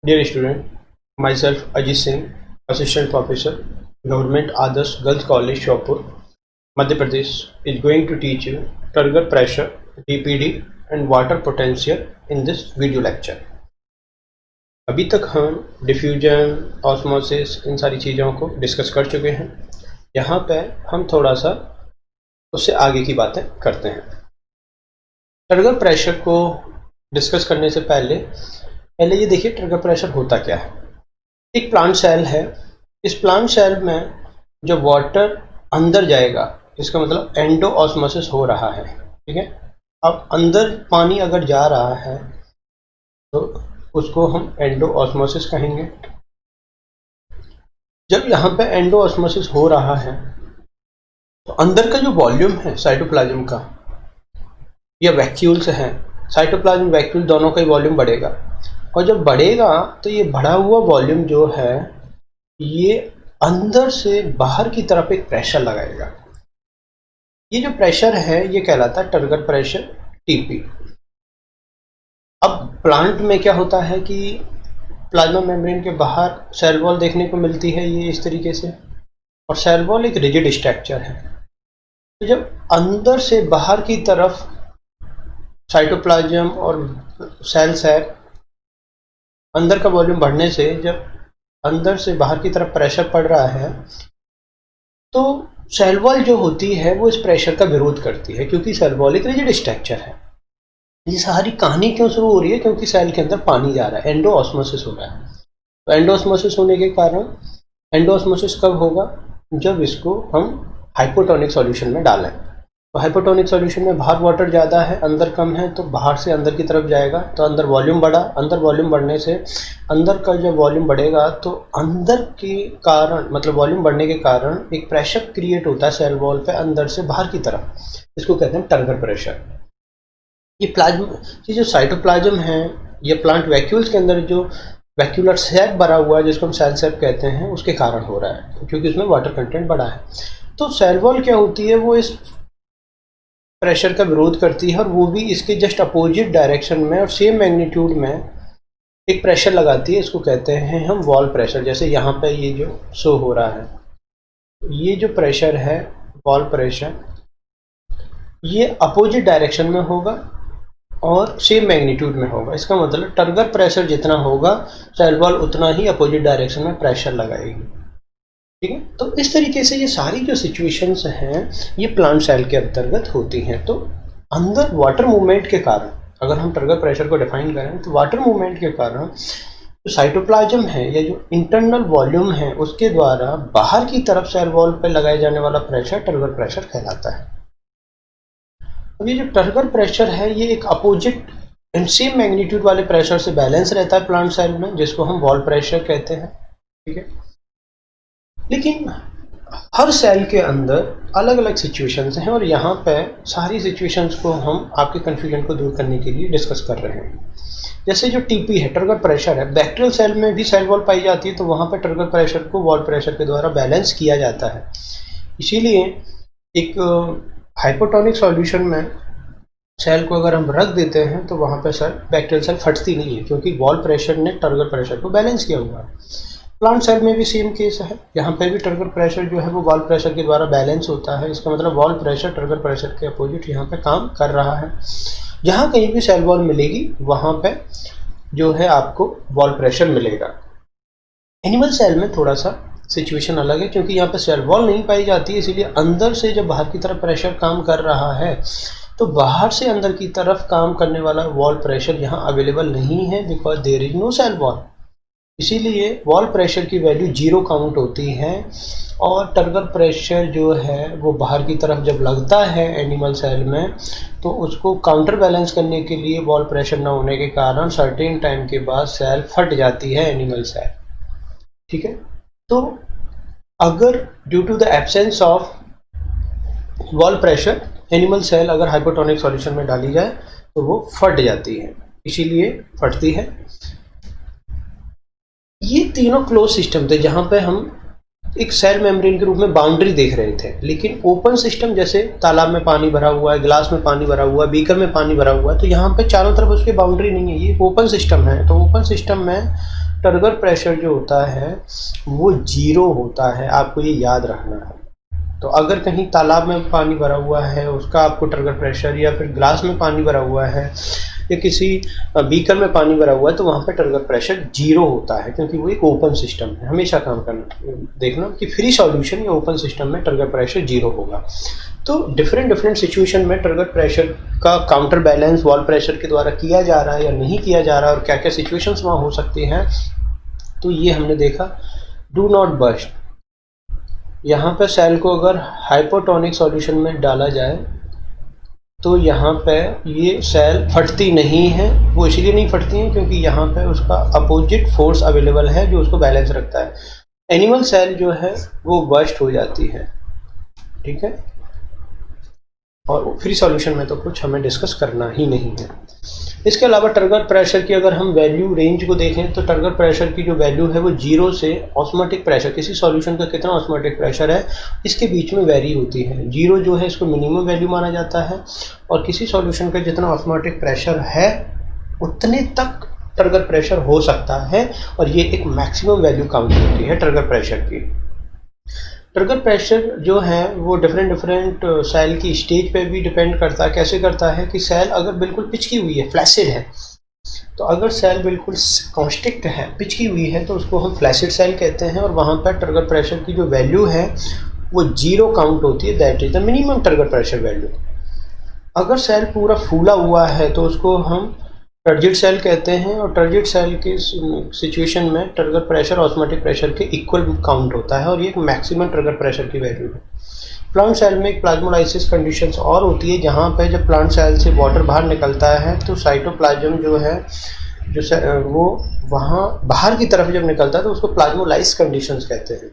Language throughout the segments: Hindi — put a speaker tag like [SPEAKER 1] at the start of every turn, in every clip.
[SPEAKER 1] Dear student, myself Ajit Singh, Assistant Professor, Government Adarsh Girls College, Shopur, Madhya Pradesh, is going to teach you turgor pressure, DPD and water potential in this video lecture. अभी तक हम डिफ्यूजन, ऑस्मोसिस इन सारी चीज़ों को डिस्कस कर चुके हैं। यहाँ पे हम थोड़ा सा उससे आगे की बातें करते हैं। टर्गर प्रेशर को डिस्कस करने से पहले ये देखिए टर्गर प्रेशर होता क्या है। एक प्लांट सेल है, इस प्लांट सेल में जो वाटर अंदर जाएगा इसका मतलब एंडो ऑस्मोसिस हो रहा है, ठीक है। अब अंदर पानी अगर जा रहा है तो उसको हम एंडो ऑस्मोसिस कहेंगे। जब यहाँ पे एंडो ऑस्मोसिस हो रहा है तो अंदर का जो वॉल्यूम है साइटोप्लाज्म का या वैक्यूल्स हैं, साइटोप्लाज्म वैक्यूल दोनों का ही वॉल्यूम बढ़ेगा, और जब बढ़ेगा तो ये बढ़ा हुआ वॉल्यूम जो है ये अंदर से बाहर की तरफ एक प्रेशर लगाएगा। ये जो प्रेशर है ये कहलाता है टर्गर प्रेशर, टीपी। अब प्लांट में क्या होता है कि प्लाज्मा मेम्ब्रेन के बाहर सेल वॉल देखने को मिलती है, ये इस तरीके से, और सेल वॉल एक रिजिड स्ट्रक्चर है। तो जब अंदर से बाहर की तरफ साइटोप्लाज्म और सेल्स है, अंदर का वॉल्यूम बढ़ने से जब अंदर से बाहर की तरफ प्रेशर पड़ रहा है तो सेल वॉल जो होती है वो इस प्रेशर का विरोध करती है, क्योंकि सेल वॉल एक रिजिड स्ट्रक्चर है। ये सारी कहानी क्यों शुरू हो रही है? क्योंकि सेल के अंदर पानी जा रहा है, एंडो ऑस्मोसिस हो रहा है। तो एंडो ऑस्मोसिस होने के कारण, एंडो ऑस्मोसिस कब होगा? जब इसको हम हाइपोटोनिक सॉल्यूशन में डालें। तो हाइपोटोनिक सॉल्यूशन में बाहर वाटर ज़्यादा है, अंदर कम है, तो बाहर से अंदर की तरफ जाएगा, तो अंदर वॉल्यूम बढ़ा। अंदर वॉल्यूम बढ़ने से अंदर का जब वॉल्यूम बढ़ेगा तो अंदर के कारण, मतलब वॉल्यूम बढ़ने के कारण एक प्रेशर क्रिएट होता है सेल वॉल पे अंदर से बाहर की तरफ, इसको कहते हैं टर्गर प्रेशर। ये जो साइटोप्लाज्म है या प्लांट वैक्यूल्स के अंदर जो वैक्यूलर सैक भरा हुआ है जिसको हम सेल सैक कहते हैं, उसके कारण हो रहा है, क्योंकि उसमें वाटर कंटेंट बढ़ा है। तो सेल वॉल क्या होती है, वो इस प्रेशर का विरोध करती है, और वो भी इसके जस्ट अपोजिट डायरेक्शन में और सेम मैग्नीट्यूड में एक प्रेशर लगाती है। इसको कहते हैं हम वॉल प्रेशर। जैसे यहाँ पे ये जो शो हो रहा है, ये जो प्रेशर है वॉल प्रेशर, ये अपोजिट डायरेक्शन में होगा और सेम मैग्नीट्यूड में होगा। इसका मतलब टर्गर प्रेशर जितना होगा सेल वॉल उतना ही अपोजिट डायरेक्शन में प्रेशर लगाएगी, ठीक है। तो इस तरीके से ये सारी जो सिचुएशंस हैं ये प्लांट सेल के अंतर्गत होती हैं। तो अंदर वाटर मूवमेंट के कारण, अगर हम टर्गर प्रेशर को डिफाइन करें तो वाटर मूवमेंट के कारण जो साइटोप्लाज्म है या जो इंटरनल वॉल्यूम है उसके द्वारा बाहर की तरफ सेल वॉल पर लगाए जाने वाला प्रेशर टर्गर प्रेशर कहलाता है। अब ये जो टर्गर प्रेशर है ये एक अपोजिट एंड सेम मैग्नीट्यूड वाले प्रेशर से बैलेंस रहता है प्लांट सेल में, जिसको हम वॉल प्रेशर कहते हैं, ठीक है। लेकिन हर सेल के अंदर अलग अलग सिचुएशंस हैं, और यहाँ पे सारी सिचुएशंस को हम आपके कन्फ्यूजन को दूर करने के लिए डिस्कस कर रहे हैं। जैसे जो टीपी है, टर्गर प्रेशर है, बैक्टीरियल सेल में भी सेल वॉल पाई जाती है, तो वहाँ पे टर्गर प्रेशर को वॉल प्रेशर के द्वारा बैलेंस किया जाता है। इसीलिए एक हाइपोटोनिक सॉल्यूशन में सेल को अगर हम रख देते हैं तो वहाँ पे सेल, बैक्टीरियल सेल फटती नहीं है, क्योंकि वॉल प्रेशर ने टर्गर प्रेशर को बैलेंस किया हुआ है। प्लांट सेल में भी सेम केस है, यहाँ पे भी टर्गर प्रेशर जो है वो वॉल प्रेशर के द्वारा बैलेंस होता है। इसका मतलब वॉल प्रेशर टर्गर प्रेशर के अपोजिट यहाँ पे काम कर रहा है। जहाँ कहीं भी सेल वॉल मिलेगी वहाँ पे जो है आपको वॉल प्रेशर मिलेगा। एनिमल सेल में थोड़ा सा सिचुएशन अलग है, क्योंकि यहाँ पे सेल वॉल नहीं पाई जाती है, इसीलिए अंदर से जब बाहर की तरफ प्रेशर काम कर रहा है तो बाहर से अंदर की तरफ काम करने वाला वॉल प्रेशर यहाँ अवेलेबल नहीं है, because there is no cell wall. इसीलिए वॉल प्रेशर की वैल्यू 0 काउंट होती है, और टर्गर प्रेशर जो है वो बाहर की तरफ जब लगता है एनिमल सेल में तो उसको काउंटर बैलेंस करने के लिए वॉल प्रेशर न होने के कारण सर्टेन टाइम के बाद सेल फट जाती है एनिमल सेल, ठीक है। तो अगर due to the absence of wall pressure animal cell अगर हाइपोटोनिक सॉल्यूशन में डाली जाए तो वो फट जाती है, इसीलिए फटती है। ये तीनों क्लोज सिस्टम थे जहाँ पे हम एक सेल मेम्ब्रेन के रूप में बाउंड्री देख रहे थे। लेकिन ओपन सिस्टम, जैसे तालाब में पानी भरा हुआ है, गिलास में पानी भरा हुआ है, बीकर में पानी भरा हुआ है, तो यहाँ पे चारों तरफ उसकी बाउंड्री नहीं है, ये ओपन सिस्टम है। तो ओपन सिस्टम में टर्गर प्रेशर जो होता है वो 0 होता है, आपको ये याद रखना है। तो अगर कहीं तालाब में पानी भरा हुआ है उसका आपको टर्गर प्रेशर, या फिर ग्लास में पानी भरा हुआ है या किसी बीकर में पानी भरा हुआ है, तो वहाँ पर टर्गर प्रेशर 0 होता है, क्योंकि वो एक ओपन सिस्टम है। हमेशा काम करना देखना कि फ्री सॉल्यूशन या ओपन सिस्टम में टर्गर प्रेशर 0 होगा। तो डिफरेंट सिचुएशन में टर्गर प्रेशर का काउंटर बैलेंस वॉल प्रेशर के द्वारा किया जा रहा है या नहीं किया जा रहा है, और क्या क्या सिचुएशंस वहाँ हो सकती हैं, तो ये हमने देखा। डू नॉट बर्स्ट, यहाँ पे सेल को अगर हाइपोटोनिक सॉल्यूशन में डाला जाए तो यहाँ पे ये सेल फटती नहीं है। वो इसलिए नहीं फटती हैं क्योंकि यहाँ पे उसका अपोजिट फोर्स अवेलेबल है जो उसको बैलेंस रखता है। एनिमल सेल जो है वो बर्स्ट हो जाती है, ठीक है। और फ्री सॉल्यूशन में तो कुछ हमें डिस्कस करना ही नहीं है। इसके अलावा टर्गर प्रेशर की अगर हम वैल्यू रेंज को देखें तो टर्गर प्रेशर की जो वैल्यू है वो 0 से ऑस्मोटिक प्रेशर, किसी सॉल्यूशन का कितना ऑस्मोटिक प्रेशर है इसके बीच में वेरी होती है। 0 जो है इसको मिनिमम वैल्यू माना जाता है, और किसी सॉल्यूशन का जितना ऑस्मोटिक प्रेशर है उतने तक टर्गर प्रेशर हो सकता है, और ये एक मैक्सिमम वैल्यू काउंट होती है टर्गर प्रेशर की। टर्गर प्रेशर जो है वो डिफरेंट सेल की स्टेज पे भी डिपेंड करता है। कैसे करता है कि सेल अगर बिल्कुल पिचकी हुई है, फ्लैसिड है, तो अगर सेल बिल्कुल कॉन्स्ट्रिक्ट है, पिचकी हुई है, तो उसको हम फ्लैसिड सेल कहते हैं, और वहाँ पर टर्गर प्रेशर की जो वैल्यू है वो 0 काउंट होती है, that is the minimum turgor pressure value. अगर सेल पूरा फूला हुआ है तो उसको हम टर्जिड सेल कहते हैं, और टर्जिड सेल के सिचुएशन में टर्गर प्रेशर ऑस्मोटिक प्रेशर के इक्वल काउंट होता है, और ये एक मैक्सिमम टर्गर प्रेशर की वैल्यू है। प्लांट सेल में एक प्लाज्मोलाइसिस कंडीशंस और होती है, जहाँ पे जब प्लांट सेल से वाटर बाहर निकलता है तो साइटोप्लाज्म जो है वो वहाँ बाहर की तरफ जब निकलता है तो उसको प्लाज्मोलाइसिस कंडीशंस कहते हैं।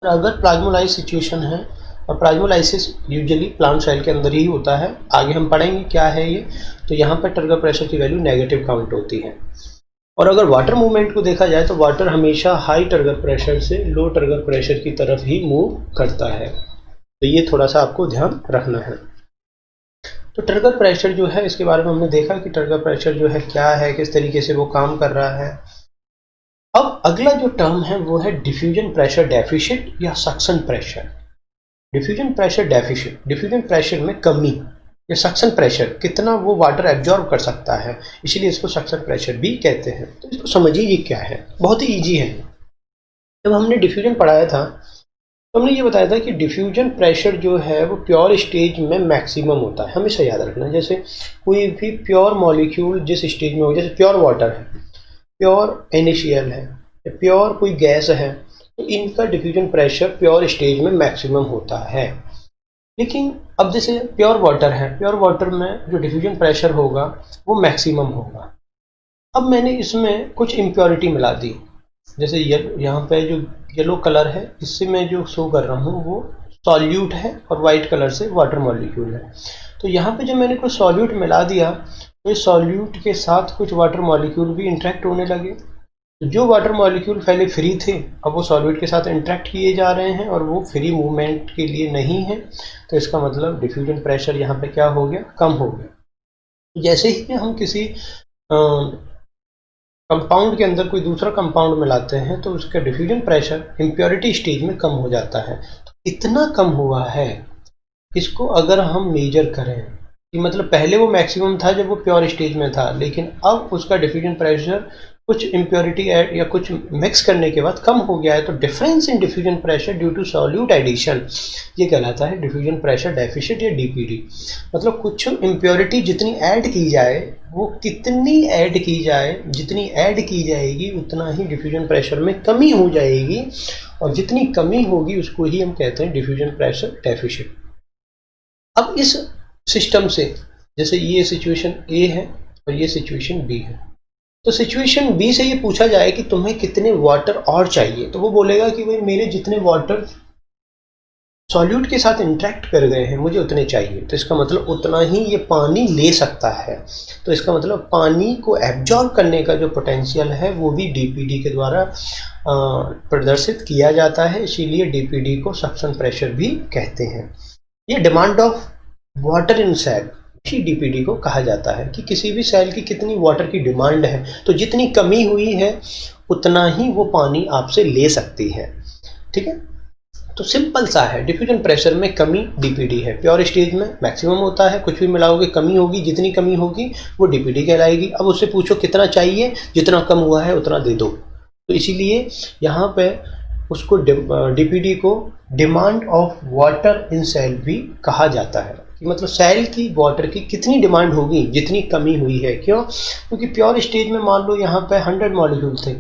[SPEAKER 1] और अगर प्लाज्मोलाइसिस सिचुएशन है, और प्लाज्मोलाइसिस यूजुअली प्लांट सेल के अंदर ही होता है, आगे हम पढ़ेंगे क्या है ये, तो यहाँ पर टर्गर प्रेशर की वैल्यू नेगेटिव काउंट होती है। और अगर वाटर मूवमेंट को देखा जाए तो वाटर हमेशा हाई टर्गर प्रेशर से लो टर्गर प्रेशर की तरफ ही मूव करता है, तो ये थोड़ा सा आपको ध्यान रखना है। तो टर्गर प्रेशर जो है इसके बारे में हमने देखा कि टर्गर प्रेशर जो है क्या है, किस तरीके से वो काम कर रहा है। अब अगला जो टर्म है वो है डिफ्यूजन प्रेशर डेफिशिट या suction pressure. Diffusion pressure deficit, diffusion pressure में कमी, या सक्शन प्रेशर कितना वो वाटर एब्जॉर्ब कर सकता है, इसीलिए इसको सक्शन प्रेशर भी कहते हैं। तो इसको समझिए ये क्या है, बहुत ही इजी है। जब हमने डिफ्यूजन पढ़ाया था तो हमने ये बताया था कि डिफ्यूजन प्रेशर जो है वो प्योर स्टेज में मैक्सिमम होता है, हमेशा याद रखना। जैसे कोई भी प्योर मॉलिक्यूल जिस स्टेज में हो, जैसे प्योर वाटर है, प्योर NaCl है, प्योर कोई गैस है, तो इनका डिफ्यूजन प्रेशर प्योर स्टेज में मैक्सिमम होता है। लेकिन अब जैसे प्योर वाटर है, प्योर वाटर में जो डिफ्यूजन प्रेशर होगा वो मैक्सिमम होगा। अब मैंने इसमें कुछ इम्प्योरिटी मिला दी, जैसे यहाँ पे जो येलो कलर है इससे मैं जो शो कर रहा हूँ वो सॉल्यूट है, और वाइट कलर से वाटर मॉलिक्यूल है। तो यहाँ पे जब मैंने कुछ सॉल्यूट मिला दिया तो इस सॉल्यूट के साथ कुछ वाटर मॉलिक्यूल भी इंटरेक्ट होने लगे। जो वाटर मॉलिक्यूल पहले फ्री थे अब वो सॉल्यूट के साथ इंटरेक्ट किए जा रहे हैं, और वो फ्री मूवमेंट के लिए नहीं है, तो इसका मतलब डिफ्यूजन प्रेशर यहाँ पे क्या हो गया, कम हो गया। जैसे ही हम किसी कंपाउंड के अंदर कोई दूसरा कंपाउंड मिलाते हैं तो उसका डिफ्यूजन प्रेशर इम्प्योरिटी स्टेज में कम हो जाता है। तो इतना कम हुआ है, इसको अगर हम मेजर करें कि मतलब पहले वो मैक्सिमम था जब वो प्योर स्टेज में था, लेकिन अब उसका डिफ्यूजन प्रेशर कुछ इम्प्योरिटी ऐड या कुछ मिक्स करने के बाद कम हो गया है, तो difference in diffusion pressure due to solute addition ये कहलाता है डिफ्यूजन प्रेशर डेफिशिट या DPD। मतलब कुछ इम्प्योरिटी जितनी ऐड की जाए, वो कितनी ऐड की जाए, जितनी ऐड की जाएगी उतना ही डिफ्यूजन प्रेशर में कमी हो जाएगी, और जितनी कमी होगी उसको ही हम कहते हैं डिफ्यूजन प्रेशर डेफिशिट। अब इस सिस्टम से जैसे ये सिचुएशन A है और ये सिचुएशन B है, तो सिचुएशन B से ये पूछा जाए कि तुम्हें कितने वाटर और चाहिए, तो वो बोलेगा कि भाई मेरे जितने वाटर सॉल्यूट के साथ इंटरेक्ट कर गए हैं, मुझे उतने चाहिए, तो इसका मतलब उतना ही ये पानी ले सकता है। तो इसका मतलब पानी को एब्जॉर्ब करने का जो पोटेंशियल है वो भी डीपीडी के द्वारा प्रदर्शित किया जाता है, इसीलिए डीपीडी को सक्शन प्रेशर भी कहते हैं। ये demand of water in cell भी डीपीडी को कहा जाता है कि किसी भी सेल की कितनी वाटर की डिमांड है, तो जितनी कमी हुई है उतना ही वो पानी आपसे ले सकती है। ठीक है, तो सिंपल सा है, डिफ्यूजन प्रेशर में कमी डीपीडी है, प्योर स्टेज में मैक्सिमम होता है, कुछ भी मिलाओगे कमी होगी, जितनी कमी होगी वो डीपीडी कहलाएगी। अब उससे पूछो कितना चाहिए, जितना कम हुआ है उतना दे दो, तो इसीलिए यहाँ पे उसको डीपीडी को demand of water in cell भी कहा जाता है, कि मतलब सेल की वाटर की कितनी डिमांड होगी जितनी कमी हुई है। क्यों? क्योंकि प्योर स्टेज में मान लो यहाँ पे 100 मॉलिक्यूल थे,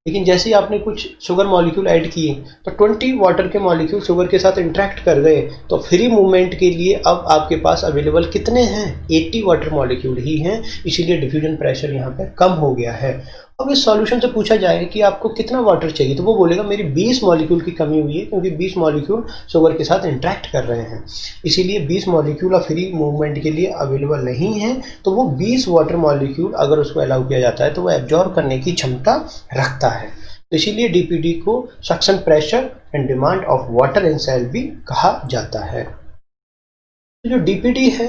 [SPEAKER 1] लेकिन जैसे ही आपने कुछ शुगर मॉलिक्यूल ऐड किए तो 20 वाटर के मॉलिक्यूल शुगर के साथ इंटरेक्ट कर गए, तो फ्री मूवमेंट के लिए अब आपके पास अवेलेबल कितने हैं? 80 वाटर मॉलिक्यूल ही हैं, इसीलिए डिफ्यूजन प्रेशर यहाँ पे कम हो गया है। अब इस सॉल्यूशन से पूछा जाए कि आपको कितना वाटर चाहिए, तो वो बोलेगा मेरी 20 मॉलिक्यूल की कमी हुई है, क्योंकि 20 मॉलिक्यूल शुगर के साथ इंटरेक्ट कर रहे हैं, इसीलिए 20 मॉलिक्यूल फ्री मूवमेंट के लिए अवेलेबल नहीं है। तो वो 20 वाटर मॉलिक्यूल अगर उसको अलाउ किया जाता है तो वो एब्जॉर्ब करने की क्षमता रखता है, तो इसीलिए डीपीडी को suction pressure and demand of water in cell भी कहा जाता है। तो जो डीपीडी है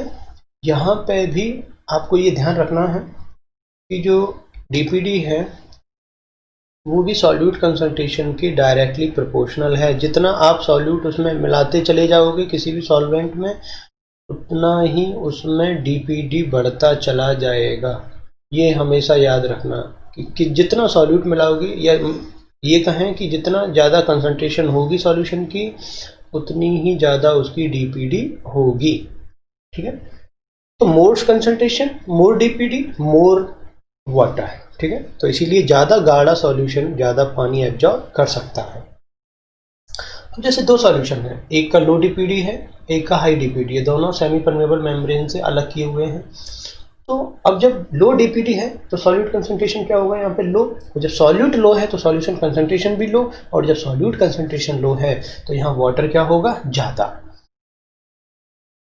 [SPEAKER 1] यहाँ पे भी आपको ये ध्यान रखना है कि जो डीपीडी है वो भी सॉल्यूट कंसंट्रेशन की डायरेक्टली प्रोपोर्शनल है। जितना आप सॉल्यूट उसमें मिलाते चले जाओगे किसी भी सॉल्वेंट में, उतना ही उसमें डीपीडी बढ़ता चला जाएगा। ये हमेशा याद रखना कि जितना सॉल्यूट मिलाओगे, या ये कहें कि जितना ज़्यादा कंसंट्रेशन होगी सॉल्यूशन की उतनी ही ज़्यादा उसकी डीपीडी होगी। ठीक है, तो मोर कंसंट्रेशन मोर डीपीडी मोर वाटर है। ठीक है, तो इसीलिए ज़्यादा गाढ़ा सॉल्यूशन ज़्यादा पानी एब्जॉर्ब कर सकता है। अब जैसे दो सॉल्यूशन है, एक का लो डीपीडी है, एक का हाई डीपीडी है, दोनों सेमी परमेबल मेम्ब्रेन से अलग किए हुए हैं। तो अब जब लो डीपीडी है तो सॉल्यूट कंसंट्रेशन क्या होगा यहाँ पे? लो। जब सॉल्यूट लो है तो सॉल्यूशन कंसंट्रेशन भी लो, और जब सॉल्यूट कंसंट्रेशन लो है तो यहाँ वाटर क्या होगा? ज़्यादा।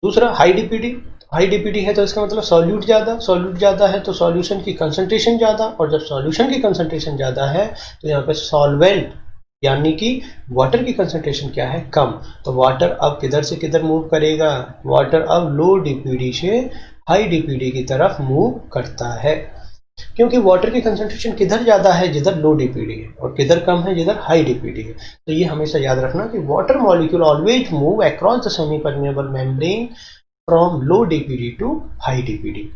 [SPEAKER 1] दूसरा हाई डीपीडी, हाई डीपीडी है तो इसका मतलब सॉल्यूट ज़्यादा है तो सॉल्यूशन की कंसंट्रेशन ज़्यादा, और जब सॉल्यूशन की कंसंट्रेशन ज़्यादा है तो यहाँ पे सॉल्वेंट यानी कि वाटर की कंसंट्रेशन क्या है? कम। तो वाटर अब किधर से किधर मूव करेगा? वाटर अब लो डीपीडी से हाई डीपीडी की तरफ मूव करता है, क्योंकि वाटर की कंसंट्रेशन किधर ज़्यादा है? जिधर लो डीपीडी है, और किधर कम है? जिधर हाई डीपीडी है। तो ये हमेशा याद रखना कि water molecule always move across the semi permeable membrane from low DPD to high DPD.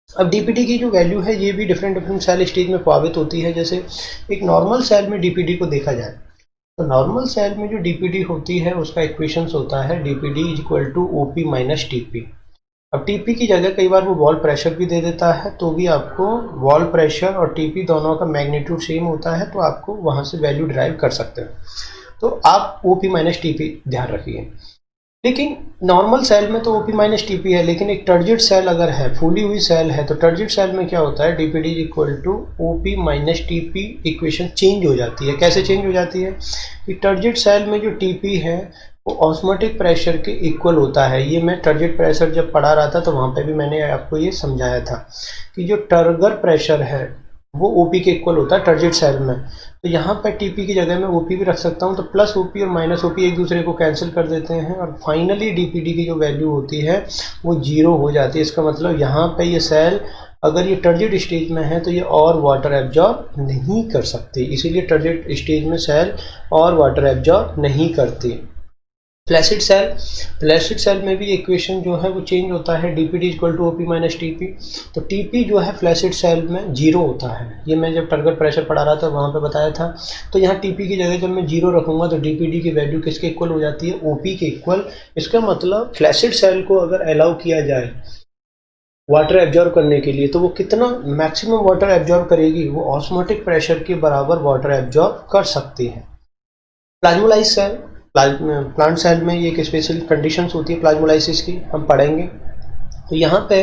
[SPEAKER 1] अब डीपीडी की जो वैल्यू है ये भी डिफरेंट सेल स्टेज में प्रभावित होती है। जैसे एक नॉर्मल सेल में डीपीडी को देखा जाए तो नॉर्मल सेल में जो डीपीडी होती है उसका इक्वेशंस होता है DPD is equal to OP minus TP. अब टीपी की जगह कई बार वो वॉल प्रेशर भी दे देता है, तो भी आपको वॉल प्रेशर और टीपी दोनों का मैग्नीट्यूड सेम होता है, तो आपको वहाँ से वैल्यू डिराइव कर सकते हो। तो आप ओपी माइनस टीपी ध्यान रखिए। लेकिन नॉर्मल सेल में तो ओपी माइनस टीपी है, लेकिन एक टर्जिड सेल अगर है, फूली हुई सेल है, तो टर्जिड सेल में क्या होता है? DPD is equal to OP minus TP. Equation change हो जाती है। कैसे चेंज हो जाती है? कि टर्जिड सेल में जो टीपी है वो ऑस्मोटिक प्रेशर के इक्वल होता है। ये मैं टर्जिड प्रेशर जब पढ़ा रहा था तो वहाँ पे भी मैंने आपको ये समझाया था कि जो टर्गर प्रेशर है वो ओपी के इक्वल होता है टर्जिड सेल में। तो यहाँ पर टीपी की जगह मैं ओपी भी रख सकता हूँ, तो प्लस ओपी और माइनस ओपी एक दूसरे को कैंसिल कर देते हैं, और फाइनली डीपीडी की जो वैल्यू होती है वो 0 हो जाती है। इसका मतलब यहाँ पे ये सेल अगर ये टर्जिड स्टेज में है तो ये और वाटर एब्जॉर्ब नहीं कर सकती, इसीलिए टर्जिड स्टेज में सेल और वाटर एब्जॉर्ब नहीं करती। फ्लैसिड सेल में भी इक्वेशन जो है वो चेंज होता है, DPD equal to OP minus TP. तो टीपी जो है फ्लैसिड सेल में 0 होता है, ये मैं जब टर्गर प्रेशर पढ़ा रहा था वहाँ पे बताया था। तो यहाँ टीपी की जगह जब मैं 0 रखूँगा तो डीपीडी की वैल्यू किसके इक्वल हो जाती है? ओपी के इक्वल। इसका मतलब फ्लैसिड सेल को अगर अलाउ किया जाए वाटर एब्जॉर्ब करने के लिए तो वो कितना मैक्सिमम वाटर एब्जॉर्ब करेगी? वो ऑस्मोटिक प्रेशर के बराबर वाटर एब्जॉर्ब कर सकती है। प्लाज्मोलाइज सेल, प्लांट सेल में ये एक स्पेशल कंडीशंस होती है प्लाज्मोलाइसिस की, हम पढ़ेंगे। तो यहाँ पे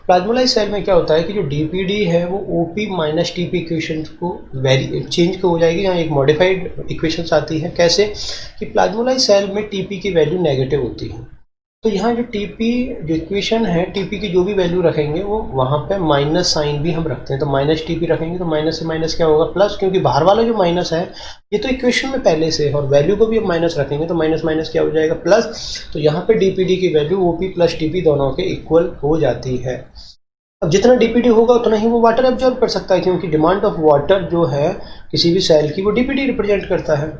[SPEAKER 1] प्लाज्मोलाइज सेल में क्या होता है कि जो डीपीडी है वो ओपी माइनस टीपी इक्वेशन को चेंज हो जाएगी, यहाँ एक मॉडिफाइड इक्वेशंस आती है। कैसे कि प्लाज्मोलाइज सेल में टीपी की वैल्यू नेगेटिव होती है, तो यहाँ जो टीपी जो इक्वेशन है, टीपी की जो भी वैल्यू रखेंगे वो वहाँ पे माइनस साइन भी हम रखते हैं, तो माइनस टीपी रखेंगे तो माइनस से माइनस क्या होगा प्लस, क्योंकि बाहर वाला जो माइनस है ये तो इक्वेशन में पहले से है, और वैल्यू को भी हम माइनस रखेंगे तो माइनस माइनस क्या हो जाएगा प्लस। तो यहाँ पे डीपीडी की वैल्यू ओपी प्लस टीपी दोनों के इक्वल हो जाती है। अब जितना डीपीडी होगा उतना ही वो वाटर एब्जॉर्ब कर सकता है, क्योंकि डिमांड ऑफ वाटर जो है किसी भी सेल की वो डीपीडी रिप्रेजेंट करता है।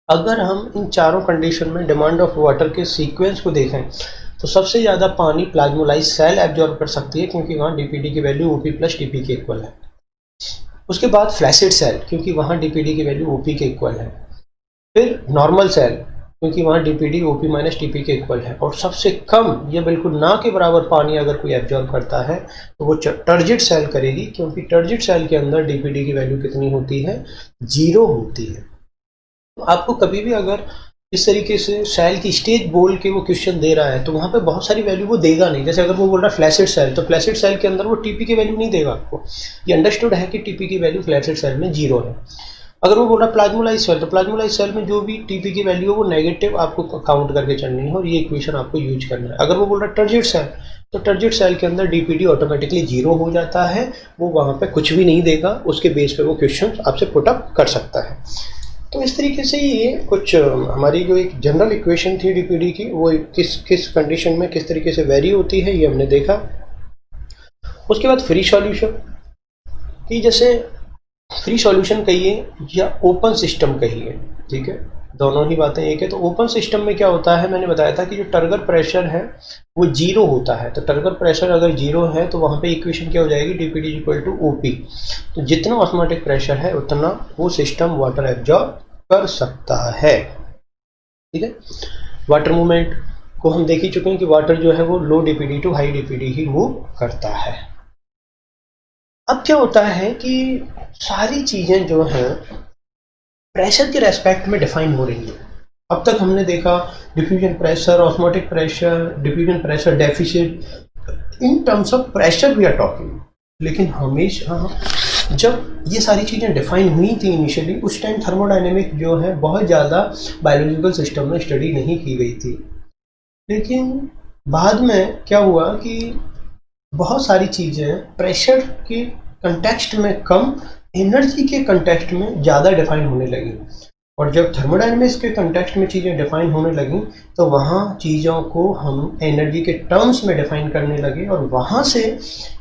[SPEAKER 1] अगर हम इन चारों कंडीशन में डिमांड ऑफ वाटर के सीक्वेंस को देखें तो सबसे ज़्यादा पानी प्लाज्मोलाइज सेल एब्जॉर्ब कर सकती है, क्योंकि वहाँ डीपीडी की वैल्यू ओपी प्लस टीपी के इक्वल है। उसके बाद फ्लैसिड सेल, क्योंकि वहाँ डीपीडी की वैल्यू ओपी के इक्वल है। फिर नॉर्मल सेल, क्योंकि वहाँ डीपीडी ओपी माइनस टीपी के इक्वल है। और सबसे कम या बिल्कुल ना के बराबर पानी अगर कोई एब्जॉर्ब करता है तो वो टर्जिड सेल करेगी, क्योंकि टर्जिड सेल के अंदर डीपीडी की वैल्यू कितनी होती है 0 होती है। तो आपको कभी भी अगर इस तरीके से सेल की स्टेज बोल के वो क्वेश्चन दे रहा है तो वहाँ पे बहुत सारी वैल्यू वो देगा नहीं। जैसे अगर वो बोल रहा है फ्लैसिड सेल, तो फ्लैसिड सेल के अंदर वो टीपी की वैल्यू नहीं देगा आपको, ये अंडरस्टूड है कि टीपी की वैल्यू फ्लैसिड सेल में 0 है। अगर वो बोल रहा है प्लाज्मोलाइज सेल, तो प्लाज्मोलाइज सेल में जो भी टीपी की वैल्यू है वो नेगेटिव आपको काउंट करके चलनी है, और ये इक्वेशन आपको यूज करना है। अगर वो बोल रहा है टर्जिड सेल, तो टर्जिड सेल के अंदर डीपीडी ऑटोमेटिकली 0 हो जाता है, वो वहाँ पे कुछ भी नहीं देगा, उसके बेस पे वो क्वेश्चन आपसे पुटअप कर सकता है। तो इस तरीके से ये कुछ हमारी जो एक जनरल इक्वेशन थी डीपीडी की, वो किस किस कंडीशन में किस तरीके से वेरी होती है ये हमने देखा। उसके बाद फ्री सॉल्यूशन कि जैसे फ्री सॉल्यूशन कहिए या ओपन सिस्टम कहिए, ठीक है, दोनों ही बातें एक है। तो ओपन सिस्टम में क्या होता है, मैंने बताया था कि जो टर्गर प्रेशर है वो 0 होता है। तो टर्गर प्रेशर अगर 0 है तो वहाँ पे इक्वेशन क्या हो जाएगी, डीपीडी इक्वल टू ओपी। तो जितना ऑस्मोटिक प्रेशर है उतना वो सिस्टम वाटर एब्जॉर्ब कर सकता है, ठीक है। वाटर मूवमेंट को हम देख ही चुके हैं कि वाटर जो है वो low DPD to high DPD ही मूव करता है। अब क्या होता है कि सारी चीजें जो हैं प्रेशर के रेस्पेक्ट में डिफाइन हो रही है। अब तक हमने देखा diffusion pressure, osmotic pressure, diffusion pressure deficit, in terms of pressure we are talking. लेकिन हमेशा जब ये सारी चीज़ें डिफाइन हुई थी इनिशियली, उस टाइम थर्मोडायनेमिक जो है बहुत ज़्यादा बायोलॉजिकल सिस्टम में स्टडी नहीं की गई थी। लेकिन बाद में क्या हुआ कि बहुत सारी चीज़ें प्रेशर के कंटेक्स्ट में कम, एनर्जी के कंटेक्स्ट में ज़्यादा डिफाइन होने लगी। और जब थर्मोडायनेमिक्स के कंटेक्स्ट में चीज़ें डिफाइन होने लगी तो वहाँ चीज़ों को हम एनर्जी के टर्म्स में डिफाइन करने लगे, और वहाँ से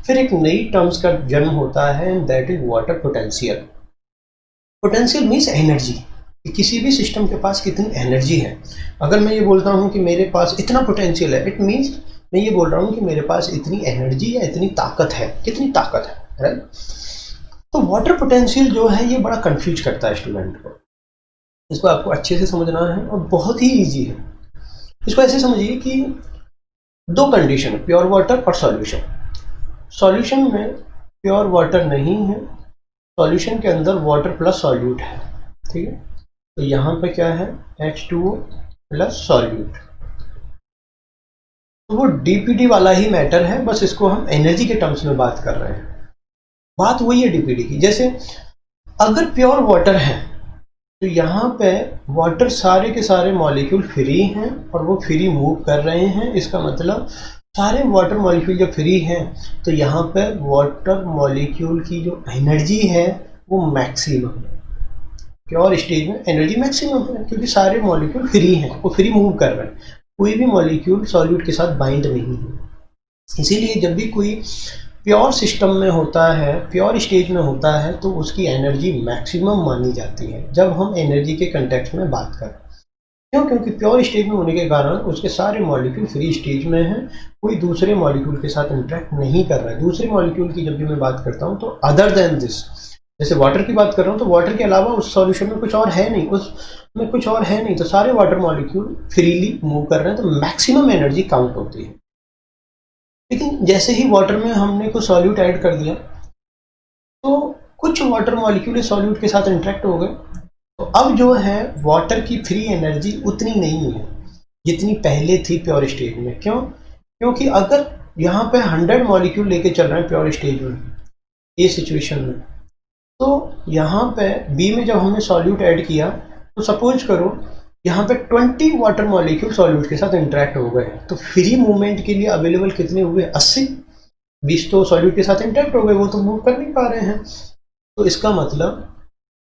[SPEAKER 1] फिर एक नई टर्म्स का जन्म होता है, and that is water potential. Potential means energy, किसी भी सिस्टम के पास कितनी एनर्जी है। अगर मैं ये बोलता हूँ कि मेरे पास इतना पोटेंशियल है, इट मीन्स मैं ये बोल रहा हूँ कि मेरे पास इतनी एनर्जी या इतनी ताकत है, कितनी ताकत है, राइट। तो वाटर पोटेंशियल जो है ये बड़ा कंफ्यूज करता है स्टूडेंट को। इसको आपको अच्छे से समझना है और बहुत ही इजी है। इसको ऐसे समझिए कि दो कंडीशन है, प्योर वाटर और सॉल्यूशन। सॉल्यूशन में प्योर वाटर नहीं है, सॉल्यूशन के अंदर वाटर प्लस सॉल्यूट है, ठीक है। तो यहाँ पे क्या है, H2O प्लस सॉल्यूट। तो वो डीपीडी वाला ही मैटर है, बस इसको हम एनर्जी के टर्म्स में बात कर रहे हैं। बात वही है डीपीडी की। जैसे अगर प्योर वाटर है तो यहाँ पे वाटर सारे के सारे मॉलिक्यूल फ्री हैं और वो फ्री मूव कर रहे हैं। इसका मतलब सारे वाटर मॉलिक्यूल जब फ्री हैं तो यहाँ पे वाटर मॉलिक्यूल की जो एनर्जी है वो मैक्सिमम है। प्योर स्टेज में एनर्जी मैक्सिमम है क्योंकि सारे मॉलिक्यूल फ्री हैं, वो फ्री मूव कर रहे हैं, कोई भी मॉलिक्यूल सॉल्यूट के साथ बाइंड नहीं है। इसीलिए जब भी कोई प्योर सिस्टम में होता है, प्योर स्टेज में होता है, तो उसकी एनर्जी मैक्सिमम मानी जाती है जब हम एनर्जी के कंटेक्स्ट में बात करें। क्यों? क्योंकि प्योर स्टेज में होने के कारण उसके सारे मॉलिक्यूल फ्री स्टेज में हैं, कोई दूसरे मॉलिक्यूल के साथ इंटरेक्ट नहीं कर रहा है। दूसरे मॉलिक्यूल की जब भी मैं बात करता हूँ तो अदर देन दिस, जैसे वाटर की बात कर रहा हूँ तो वाटर के अलावा उस सॉल्यूशन में कुछ और है नहीं, उसमें कुछ और है नहीं, तो सारे वाटर मॉलिक्यूल फ्रीली मूव कर रहे हैं, तो मैक्सिमम एनर्जी काउंट होती है। लेकिन जैसे ही वाटर में हमने कुछ सॉल्यूट ऐड कर दिया तो कुछ वाटर मॉलिक्यूल इस सॉल्यूट के साथ इंटरेक्ट हो गए, तो अब जो है वाटर की फ्री एनर्जी उतनी नहीं है जितनी पहले थी प्योर स्टेट में। क्यों? क्योंकि अगर यहाँ पे 100 मॉलिक्यूल लेके चल रहे हैं प्योर स्टेज में, ये सिचुएशन में। तो यहाँ पे बी में जब हमने सॉल्यूट ऐड किया तो सपोज करो यहाँ पे 20 वाटर मॉलिक्यूल सॉल्यूट के साथ इंटरेक्ट हो गए, तो फ्री मूवमेंट के लिए अवेलेबल कितने हुए? 80। 20 तो सॉल्यूट के साथ इंटरेक्ट हो गए, वो तो मूव कर नहीं पा रहे हैं। तो इसका मतलब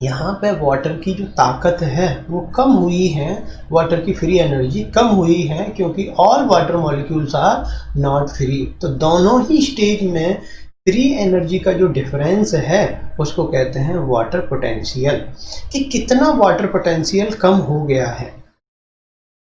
[SPEAKER 1] यहाँ पे वाटर की जो ताकत है वो कम हुई है, वाटर की फ्री एनर्जी कम हुई है, क्योंकि all water molecules are not free. तो दोनों ही स्टेज में फ्री एनर्जी का जो डिफरेंस है उसको कहते हैं वाटर पोटेंशियल, कि कितना वाटर पोटेंशियल कम हो गया है।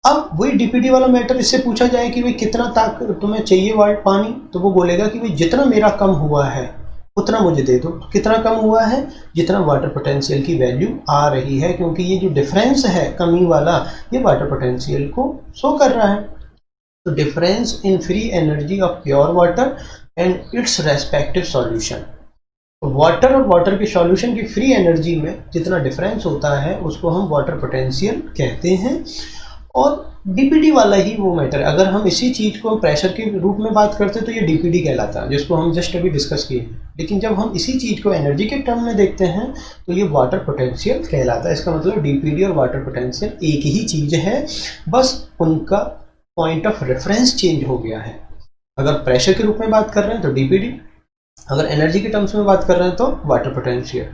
[SPEAKER 1] अब वही डीपीडी वाला मैटर, इससे पूछा जाए कि भाई कितना ताकत तुम्हें चाहिए पानी, तो वो बोलेगा कि भाई जितना मेरा कम हुआ है उतना मुझे दे दो। तो कितना कम हुआ है? जितना वाटर पोटेंशियल की वैल्यू आ रही है, क्योंकि ये जो डिफरेंस है कमी वाला, ये वाटर पोटेंशियल को शो कर रहा है। तो difference in free energy of pure water and it's respective solution. Water और वाटर के सॉल्यूशन की फ्री एनर्जी में जितना डिफरेंस होता है उसको हम वाटर पोटेंशियल कहते हैं। और डीपीडी वाला ही वो मैटर, अगर हम इसी चीज़ को प्रेशर के रूप में बात करते तो ये डीपीडी कहलाता है, जिसको हम जस्ट अभी डिस्कस किए। लेकिन जब हम इसी चीज़ को एनर्जी के टर्म में देखते हैं तो ये वाटर पोटेंशियल कहलाता है। इसका मतलब डीपीडी और वाटर पोटेंशियल एक ही चीज़ है, बस उनका पॉइंट ऑफ रेफरेंस चेंज हो गया है। अगर प्रेशर के रूप में बात कर रहे हैं तो डीपीडी, अगर एनर्जी के टर्म्स में बात कर रहे हैं तो वाटर पोटेंशियल।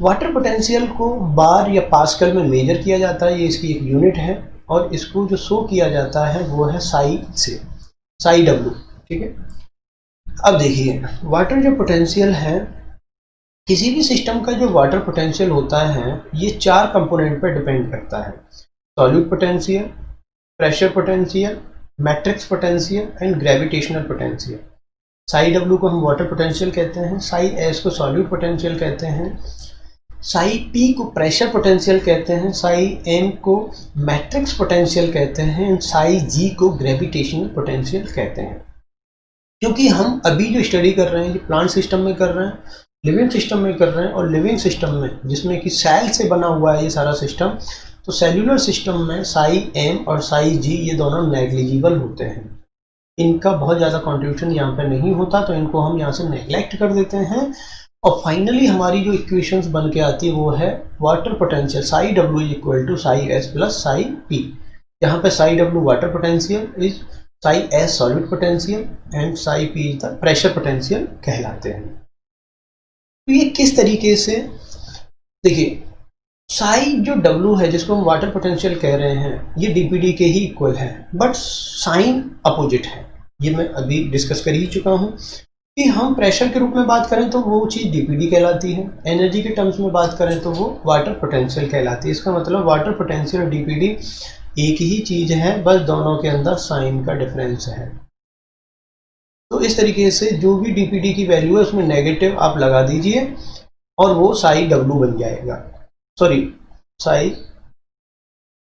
[SPEAKER 1] वाटर पोटेंशियल को बार या पास्कल में मेजर किया जाता है, ये इसकी एक यूनिट है, और इसको जो शो किया जाता है वो है साई से, साई डब्ल्यू। ठीक है, अब देखिए वाटर जो पोटेंशियल है, किसी भी सिस्टम का जो वाटर पोटेंशियल होता है ये 4 कंपोनेंट पर डिपेंड करता है: solute potential, pressure potential, matrix potential and gravitational potential. Psi W को हम वाटर पोटेंशियल कहते हैं, साई एस को सॉल्यूट पोटेंशियल कहते हैं, साई पी को प्रेशर पोटेंशियल कहते हैं, साई एम को मैट्रिक्स पोटेंशियल कहते हैं, साई जी को ग्रेविटेशनल पोटेंशियल कहते हैं। क्योंकि हम अभी जो स्टडी कर रहे हैं ये प्लांट सिस्टम में कर रहे हैं, लिविंग सिस्टम में कर रहे हैं, और लिविंग सिस्टम में जिसमें कि सेल से बना हुआ है ये सारा सिस्टम, तो सेल्यूलर सिस्टम में साई एम और साई जी ये दोनों नेग्लिजिबल होते हैं, इनका बहुत ज़्यादा कॉन्ट्रीब्यूशन यहाँ पर नहीं होता, तो इनको हम यहाँ से नेग्लेक्ट कर देते हैं। और फाइनली हमारी जो इक्वेशंस बन के आती है वो है water potential psi W is equal to psi S plus psi P. यहाँ पे psi W water potential is psi S solute potential and psi P is the pressure potential कहलाते हैं। तो ये किस तरीके से, देखिए साई जो डब्ल्यू है जिसको हम वाटर पोटेंशियल कह रहे हैं ये डीपीडी के ही इक्वल है, बट साइन अपोजिट है। ये मैं अभी डिस्कस कर ही चुका हूँ कि हम प्रेशर के रूप में बात करें तो वो चीज़ डीपीडी कहलाती है, एनर्जी के टर्म्स में बात करें तो वो वाटर पोटेंशियल कहलाती है। इसका मतलब वाटर पोटेंशियल और डीपीडी एक ही चीज़ है, बस दोनों के अंदर साइन का डिफरेंस है। तो इस तरीके से जो भी डीपीडी की वैल्यू है उसमें नेगेटिव आप लगा दीजिए और वो साई डब्ल्यू बन जाएगा। सॉरी, साई,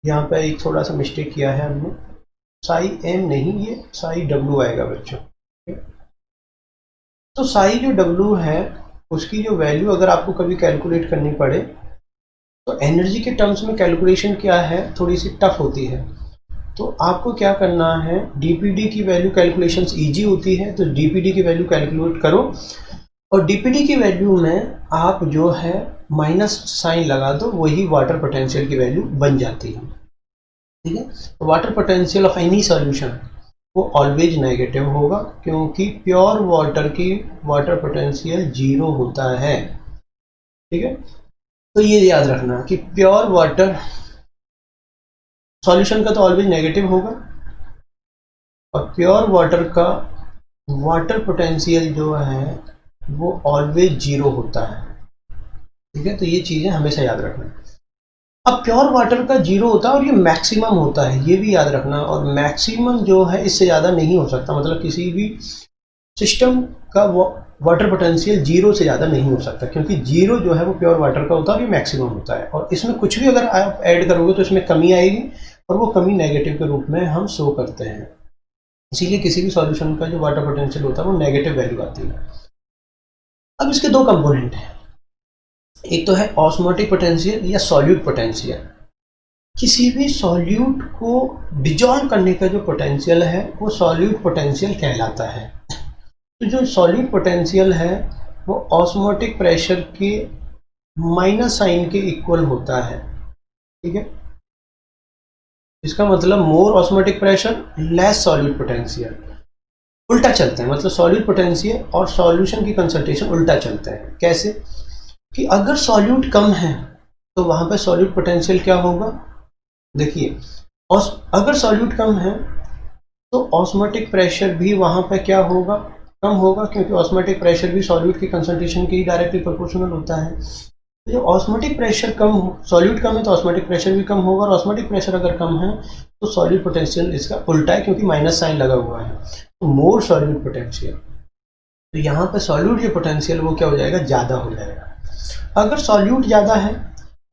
[SPEAKER 1] यहाँ पे एक थोड़ा सा मिस्टेक किया है हमने, साई एम नहीं, ये साई डब्ल्यू आएगा बच्चों। तो साई जो डब्ल्यू है उसकी जो वैल्यू अगर आपको कभी कैलकुलेट करनी पड़े तो एनर्जी के टर्म्स में कैलकुलेशन क्या है, थोड़ी सी टफ होती है। तो आपको क्या करना है, डीपीडी की वैल्यू कैलकुलेशंस इजी होती है, तो डीपीडी की वैल्यू कैलकुलेट करो और डीपीडी की वैल्यू में आप जो है माइनस साइन लगा दो, वही वाटर पोटेंशियल की वैल्यू बन जाती है। ठीक है, water potential of any solution वो ऑलवेज नेगेटिव होगा, क्योंकि प्योर वाटर की वाटर पोटेंशियल 0 होता है। ठीक है, तो ये याद रखना कि प्योर वाटर सॉल्यूशन का तो ऑलवेज नेगेटिव होगा और प्योर वाटर का वाटर पोटेंशियल जो है वो ऑलवेज 0 होता है। ठीक है, तो ये चीज़ें हमेशा याद रखना। अब प्योर वाटर का 0 होता है और ये मैक्सिमम होता है, ये भी याद रखना। और मैक्सिमम जो है इससे ज़्यादा नहीं हो सकता, मतलब किसी भी सिस्टम का वाटर पोटेंशियल 0 से ज़्यादा नहीं हो सकता, क्योंकि 0 जो है वो प्योर वाटर का होता है और ये मैक्सिमम होता है। और इसमें कुछ भी अगर आप ऐड करोगे तो इसमें कमी आएगी और वो कमी नेगेटिव के रूप में हम शो करते हैं। इसीलिए किसी भी सॉल्यूशन का जो वाटर पोटेंशियल होता है वो नेगेटिव वैल्यू आती है। अब इसके 2 कंपोनेंट हैं, एक तो है ऑस्मोटिक पोटेंशियल या सॉल्यूट पोटेंशियल। किसी भी सॉल्यूट को डिजॉल्व करने का जो पोटेंशियल है वो सॉल्यूट पोटेंशियल कहलाता है। तो जो सॉल्यूट पोटेंशियल है वो ऑस्मोटिक प्रेशर के माइनस साइन के इक्वल होता है। ठीक है, इसका मतलब मोर osmotic pressure less solute potential, उल्टा चलते हैं, मतलब सॉल्यूट पोटेंशियल और सॉल्यूशन की कंसंट्रेशन उल्टा चलते हैं। कैसे कि अगर सॉल्यूट कम है तो वहां पे सॉल्यूट पोटेंशियल क्या होगा, देखिए अगर सॉल्यूट कम है तो ऑस्मोटिक प्रेशर भी वहां पे क्या होगा, कम होगा, क्योंकि ऑस्मोटिक प्रेशर भी सॉल्यूट की कंसंट्रेशन के डायरेक्टली प्रोपोर्शनल होता है। तो जब ऑस्मोटिक प्रेशर कम हो, सॉल्यूट कम है तो ऑस्मोटिक प्रेशर भी कम होगा, और ऑस्मोटिक प्रेशर अगर कम है तो सॉल्यूट पोटेंशियल इसका उल्टा है, क्योंकि माइनस साइन लगा हुआ है, तो मोर सॉल्यूट पोटेंशियल। तो यहाँ पे सॉल्यूट जो पोटेंशियल वो क्या हो जाएगा, ज़्यादा हो जाएगा। अगर सॉल्यूट ज़्यादा है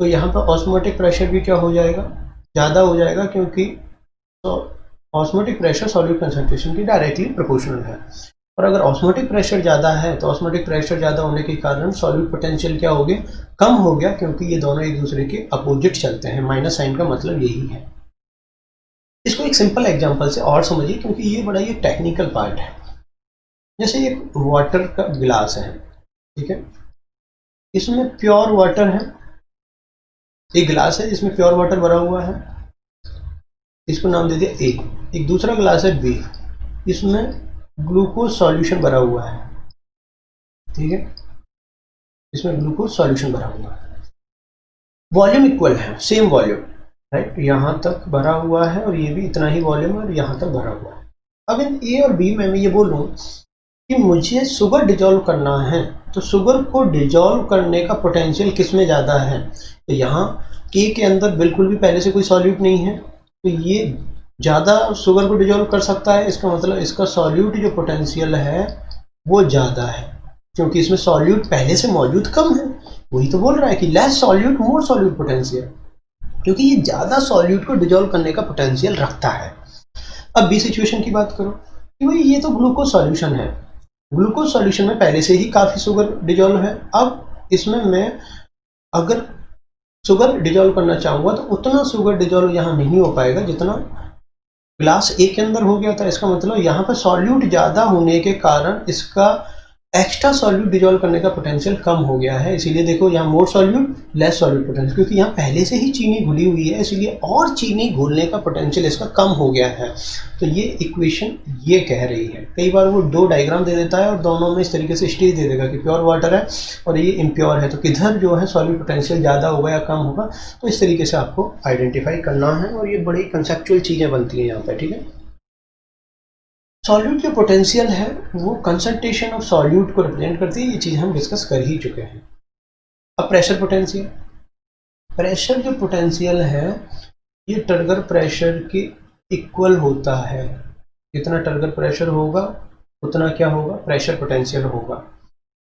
[SPEAKER 1] तो यहाँ पर ऑस्मोटिक प्रेशर भी क्या हो जाएगा, ज़्यादा हो जाएगा, क्योंकि तो ऑस्मोटिक प्रेशर सॉल्यूट कंसंट्रेशन की डायरेक्टली प्रोपोर्शनल है। और अगर ऑस्मोटिक प्रेशर ज़्यादा है तो ऑस्मोटिक प्रेशर ज़्यादा होने के कारण सॉल्यूट पोटेंशियल क्या हो गया, कम हो गया, क्योंकि ये दोनों एक दूसरे के अपोजिट चलते हैं। माइनस साइन का मतलब यही है। इसको एक सिंपल एग्जांपल से और समझिए, क्योंकि ये बड़ा ये टेक्निकल पार्ट है। जैसे एक वाटर का गिलास है, ठीक है, इसमें प्योर वाटर है, एक गिलास है जिसमें प्योर वाटर भरा हुआ है, इसको नाम दे दिया ए। एक दूसरा गिलास है बी, इसमें ग्लूकोज सॉल्यूशन भरा हुआ है, ठीक है, इसमें ग्लूकोज सॉल्यूशन भरा हुआ है। वॉल्यूम इक्वल है, सेम वॉल्यूम, राइट, यहाँ तक भरा हुआ है और ये भी इतना ही वॉल्यूम है और यहाँ तक भरा हुआ है। अब इन ए और बी में मैं ये बोलूँ कि मुझे शुगर डिजॉल्व करना है, तो शुगर को डिजॉल्व करने का पोटेंशियल किस में ज़्यादा है, तो यहाँ ए के अंदर बिल्कुल भी पहले से कोई सॉल्यूट नहीं है, तो ये ज़्यादा शुगर को डिजॉल्व कर सकता है। इसका मतलब इसका सॉल्यूट जो पोटेंशियल है वो ज़्यादा है, क्योंकि इसमें सॉल्यूट पहले से मौजूद कम है। वही तो बोल रहा है कि लेस सॉल्यूट मोर सॉल्यूट पोटेंशियल, क्योंकि ये ज़्यादा सॉल्यूट को डिजॉल्व करने का पोटेंशियल रखता है। अब बी सिचुएशन की बात करो कि भाई ये तो ग्लूकोज सॉल्यूशन है, ग्लूकोज सॉल्यूशन में पहले से ही काफ़ी शुगर डिजॉल्व है। अब इसमें मैं अगर शुगर डिजॉल्व करना चाहूँगा तो उतना शुगर डिजॉल्व यहाँ नहीं हो पाएगा जितना ग्लास ए के अंदर हो गया था। इसका मतलब यहाँ पर सॉल्यूट ज़्यादा होने के कारण इसका एक्स्ट्रा सॉल्यूट डिजॉल्व करने का पोटेंशियल कम हो गया है। इसीलिए देखो यहाँ मोर सॉल्यूट लेस सॉल्यूट पोटेंशियल, क्योंकि यहाँ पहले से ही चीनी घुली हुई है, इसलिए और चीनी घुलने का पोटेंशियल इसका कम हो गया है। तो ये इक्वेशन ये कह रही है। कई बार वो दो डायग्राम दे देता है और दोनों में इस तरीके से स्टेज दे देगा कि प्योर वाटर है और ये इम्प्योर है, तो किधर जो है सॉल्यूट पोटेंशियल ज़्यादा होगा या कम होगा। तो इस तरीके से आपको आइडेंटिफाई करना है और ये बड़ी कंसेप्चुअल चीज़ें बनती हैं यहाँ पर, ठीक है। सॉल्यूट जो पोटेंशियल है वो कंसंट्रेशन ऑफ सॉल्यूट को रिप्रेजेंट करती है, ये चीज़ हम डिस्कस कर ही चुके हैं। अब प्रेशर पोटेंशियल, प्रेशर जो पोटेंशियल है ये टर्गर प्रेशर के इक्वल होता है। जितना टर्गर प्रेशर होगा उतना क्या होगा, प्रेशर पोटेंशियल होगा,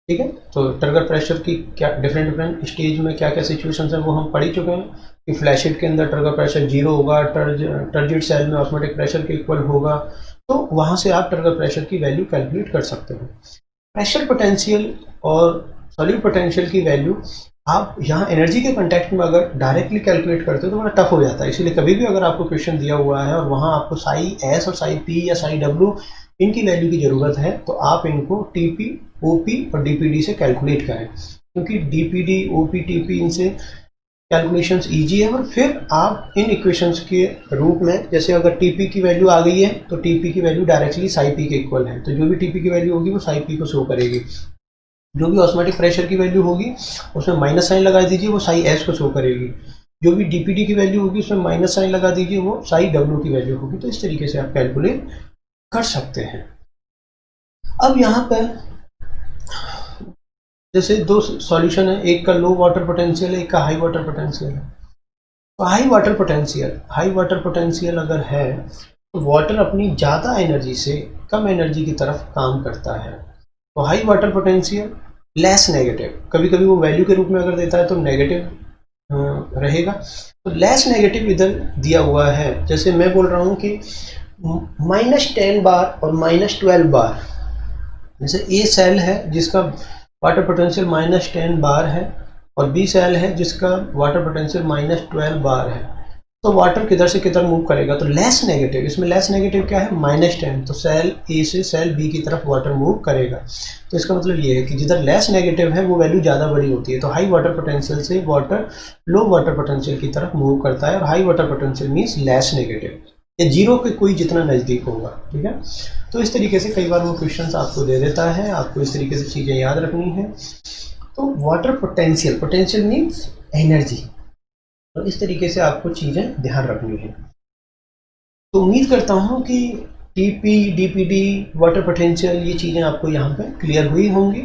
[SPEAKER 1] ठीक है। तो टर्गर प्रेशर की क्या डिफरेंट स्टेज में क्या क्या सिचुएशंस हैं वो हम पढ़ ही चुके हैं कि फ्लैशिट के अंदर टर्गर प्रेशर 0 होगा, टर्जिड सेल में ऑस्मोटिक प्रेशर के इक्वल होगा, तो वहाँ से आप टर्गर प्रेशर की वैल्यू कैलकुलेट कर सकते हो। प्रेशर पोटेंशियल और सॉल्यूट पोटेंशियल की वैल्यू आप यहाँ एनर्जी के कंटेक्ट में अगर डायरेक्टली कैलकुलेट करते हो तो बड़ा टफ हो जाता है। इसलिए कभी भी अगर आपको क्वेश्चन दिया हुआ है और वहाँ आपको साई एस और साई पी या साई डब्ल्यू इनकी वैल्यू की ज़रूरत है, तो आप इनको टीपी, ओपी और डीपीडी से कैलकुलेट करें, क्योंकि डीपीडी, ओपी, टीपी इनसे कैलकुलेशंस इजी है। और फिर आप इन इक्वेशंस के रूप में, जैसे अगर टीपी की वैल्यू आ गई है तो टीपी की वैल्यू डायरेक्टली साई पी के इक्वल है, तो जो भी टीपी की वैल्यू होगी वो साई पी को शो करेगी। जो भी ऑस्मोटिक प्रेशर की वैल्यू होगी उसमें माइनस साइन लगा दीजिए, वो साई एस को शो करेगी। जो भी डीपीडी की वैल्यू होगी उसमें माइनस साइन लगा दीजिए, वो साई डब्ल्यू की वैल्यू होगी। तो इस तरीके से आप कैलकुलेट कर सकते हैं। अब यहाँ पर जैसे दो सॉल्यूशन है, एक का लो वाटर पोटेंशियल है, एक का हाई वाटर पोटेंशियल है। तो हाई वाटर पोटेंशियल अगर है तो वाटर अपनी ज़्यादा एनर्जी से कम एनर्जी की तरफ काम करता है। तो high water potential less negative, कभी कभी वो वैल्यू के रूप में अगर देता है तो नेगेटिव रहेगा। तो लेस नेगेटिव इधर दिया हुआ है। जैसे मैं बोल रहा हूँ कि -10 बार और -12 बार, जैसे ए सेल है जिसका वाटर पोटेंशियल -10 बार है और बी सेल है जिसका वाटर पोटेंशियल -12 बार है। तो वाटर किधर से किधर मूव करेगा, तो लेस नेगेटिव, इसमें लेस नेगेटिव क्या है -10, तो सेल ए से सेल बी की तरफ वाटर मूव करेगा। तो इसका मतलब ये है कि जिधर लेस नेगेटिव है वो वैल्यू ज़्यादा बड़ी होती है, तो हाई वाटर पोटेंशियल से वाटर लो वाटर पोटेंशियल की तरफ मूव करता है, और high water potential means less negative, या जीरो के कोई जितना नज़दीक होगा, ठीक है। तो इस तरीके से कई बार वो क्वेश्चंस आपको दे देता है, आपको इस तरीके से चीज़ें याद रखनी है। तो water potential, potential means energy, तो इस तरीके से आपको चीज़ें ध्यान रखनी है। तो उम्मीद करता हूँ कि टीपी, डीपीडी, वाटर पोटेंशियल, ये चीज़ें आपको यहाँ पे क्लियर हुई होंगी।